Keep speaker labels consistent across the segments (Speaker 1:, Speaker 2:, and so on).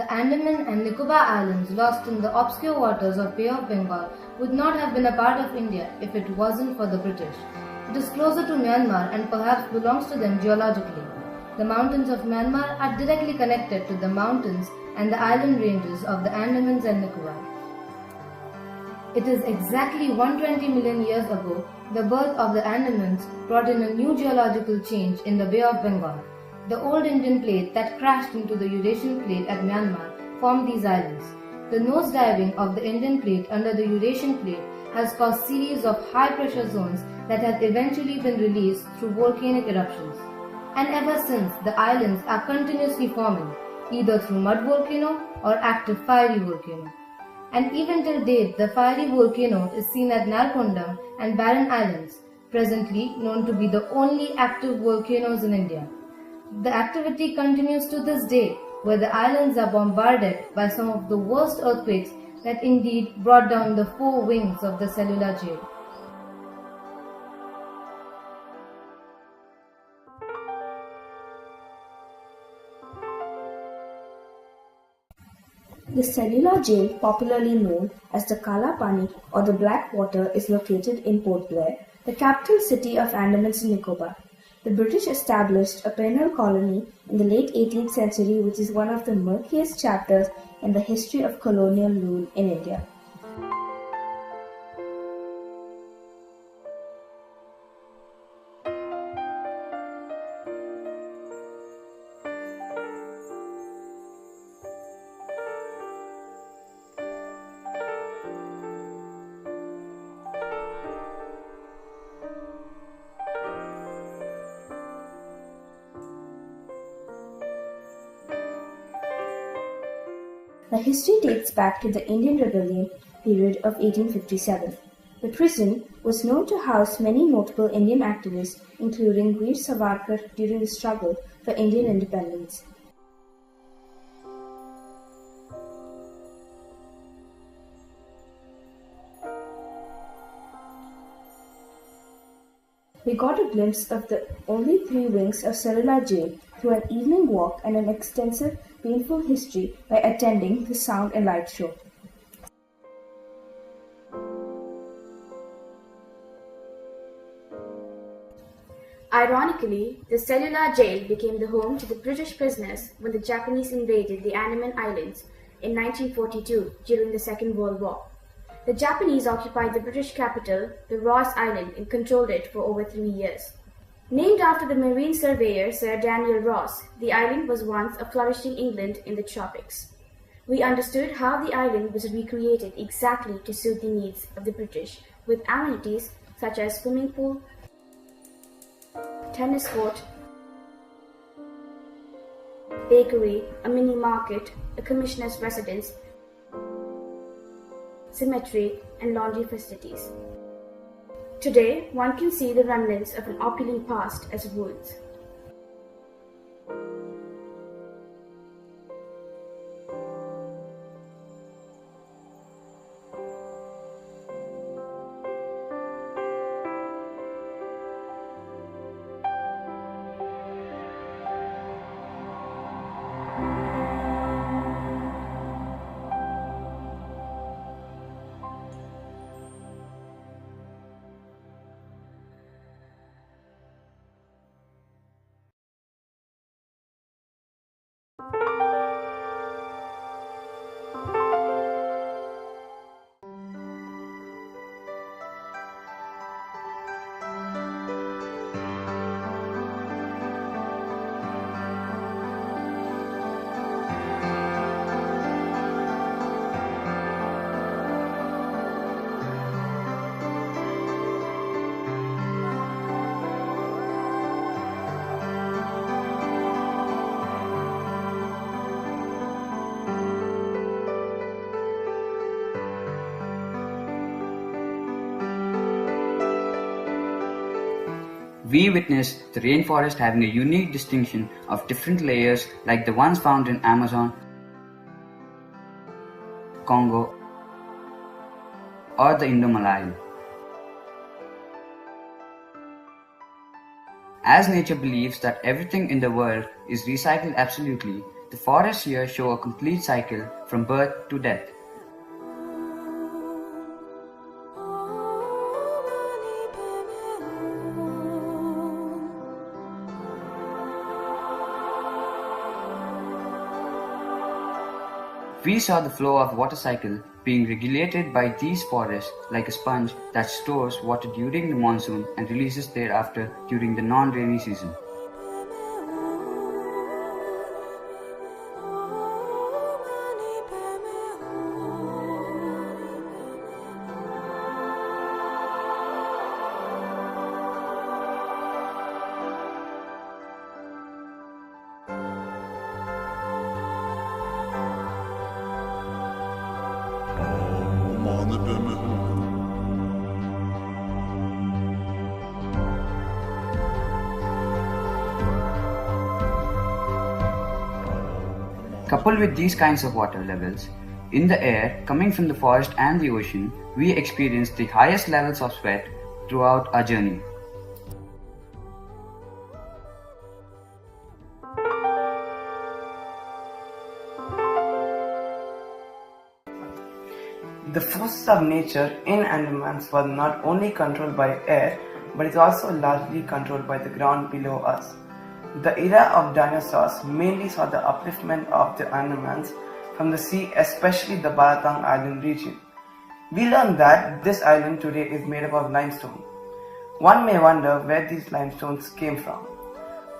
Speaker 1: The Andaman and Nicobar Islands, lost in the obscure waters of Bay of Bengal, would not have been a part of India if it wasn't for the British. It is closer to Myanmar and perhaps belongs to them geologically. The mountains of Myanmar are directly connected to the mountains and the island ranges of the Andamans and Nicobar. It is exactly 120 million years ago the birth of the Andamans brought in a new geological change in the Bay of Bengal. The old Indian plate that crashed into the Eurasian plate at Myanmar formed these islands. The nosediving of the Indian plate under the Eurasian plate has caused series of high-pressure zones that have eventually been released through volcanic eruptions. And ever since, the islands are continuously forming, either through mud volcano or active fiery volcano. And even till date, the fiery volcano is seen at Nalkondam and Barren Islands, presently known to be the only active volcanoes in India. The activity continues to this day, where the islands are bombarded by some of the worst earthquakes that indeed brought down the four wings of the cellular jail.
Speaker 2: The cellular jail, popularly known as the Kala Pani or the Black Water, is located in Port Blair, the capital city of Andaman and Nicobar. The British established a penal colony in the late 18th century, which is one of the murkiest chapters in the history of colonial rule in India. The history dates back to the Indian Rebellion period of 1857. The prison was known to house many notable Indian activists, including Veer Savarkar during the struggle for Indian independence. We got a glimpse of the only 3 wings of cellular jail through an evening walk and an extensive, painful history by attending the Sound and Light show.
Speaker 3: Ironically, the cellular jail became the home to the British prisoners when the Japanese invaded the Andaman Islands in 1942 during the Second World War. The Japanese occupied the British capital, the Ross Island, and controlled it for over 3 years. Named after the marine surveyor Sir Daniel Ross, the island was once a flourishing England in the tropics. We understood how the island was recreated exactly to suit the needs of the British, with amenities such as swimming pool, tennis court, bakery, a mini market, a commissioner's residence, cemetery, and laundry facilities. Today, one can see the remnants of an opulent past as ruins.
Speaker 4: We witnessed the rainforest having a unique distinction of different layers like the ones found in Amazon, Congo, or the Indo-Malayan. As nature believes that everything in the world is recycled absolutely, The forests here show a complete cycle from birth to death. We saw the flow of water cycle being regulated by these forests like a sponge that stores water during the monsoon and releases thereafter during the non-rainy season. Coupled with these kinds of water levels, in the air coming from the forest and the ocean, we experienced the highest levels of sweat throughout our journey.
Speaker 5: The forces of nature in Andamans were not only controlled by air, but is also largely controlled by the ground below us. The era of dinosaurs mainly saw the upliftment of the Andamans from the sea, especially the Balatang Island region. We learned that this island today is made up of limestone. One may wonder where these limestones came from.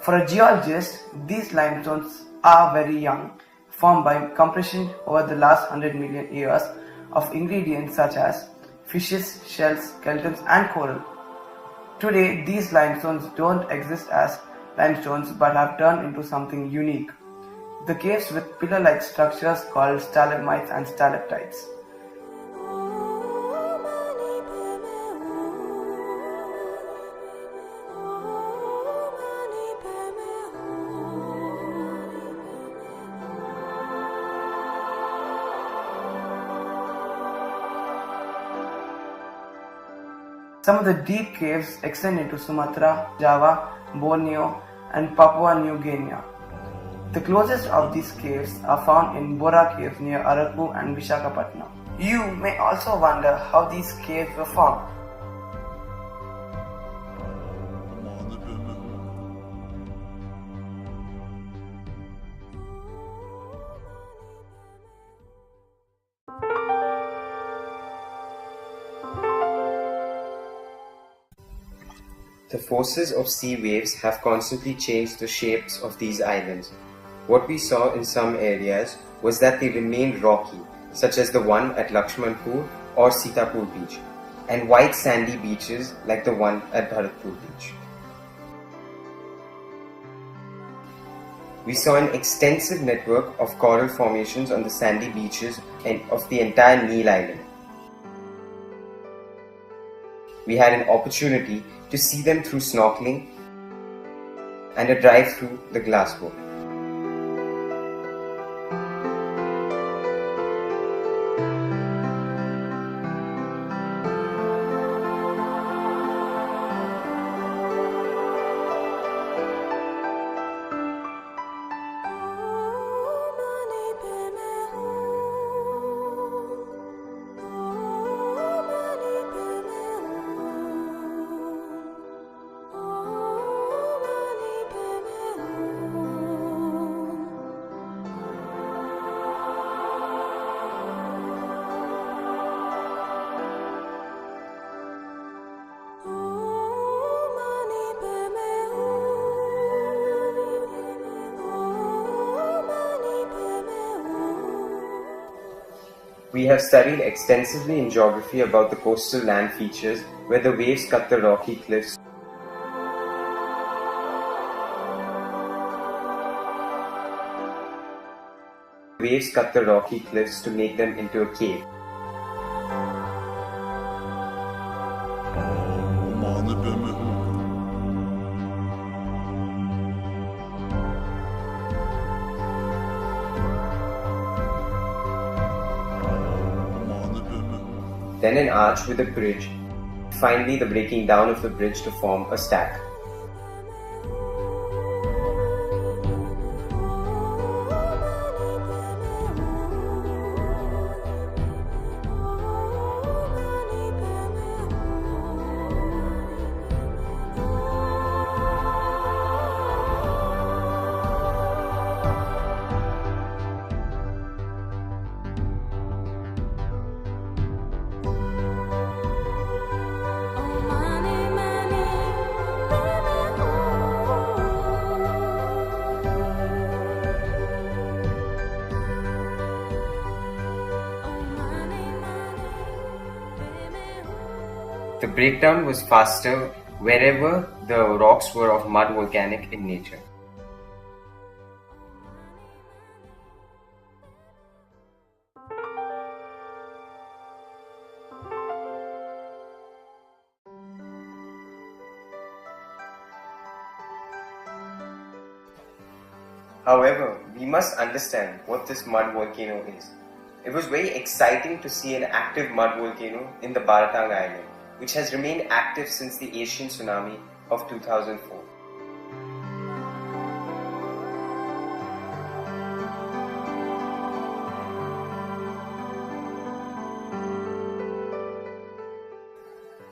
Speaker 5: For a geologist, these limestones are very young, formed by compression over the last 100 million years of ingredients such as fishes, shells, skeletons and coral. Today, these limestones don't exist as limestones but have turned into something unique. The caves with pillar-like structures called stalagmites and stalactites. Some of the deep caves extend into Sumatra, Java, Borneo, and Papua New Guinea. The closest of these caves are found in Bora Caves near Araku and Vishakhapatnam. You may also wonder how these caves were formed.
Speaker 6: The forces of sea waves have constantly changed the shapes of these islands. What we saw in some areas was that they remained rocky, such as the one at Lakshmanpur or Sitapur beach, and white sandy beaches like the one at Bharatpur beach. We saw an extensive network of coral formations on the sandy beaches and of the entire Neel Island. We had an opportunity to see them through snorkeling and a drive through the glass boat. We have studied extensively in geography about the coastal land features where the waves cut the rocky cliffs. Waves cut the rocky cliffs to make them into a cave. Then an arch with a bridge, finally the breaking down of the bridge to form a stack. The breakdown was faster wherever the rocks were of mud volcanic in nature. However, we must understand what this mud volcano is. It was very exciting to see an active mud volcano in the Baratang Island, which has remained active since the Asian tsunami of 2004.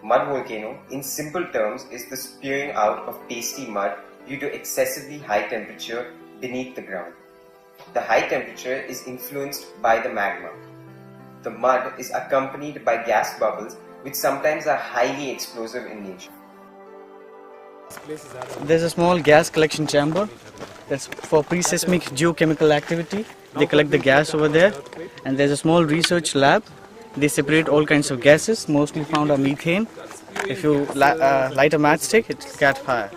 Speaker 6: Mud volcano, in simple terms, is the spewing out of pasty mud due to excessively high temperature beneath the ground. The high temperature is influenced by the magma. The mud is accompanied by gas bubbles, which sometimes are highly explosive in nature.
Speaker 7: There's a small gas collection chamber that's for pre-seismic geochemical activity. They collect the gas over there, and there's a small research lab. They separate all kinds of gases, mostly found are methane. If you light a matchstick, it will catch fire.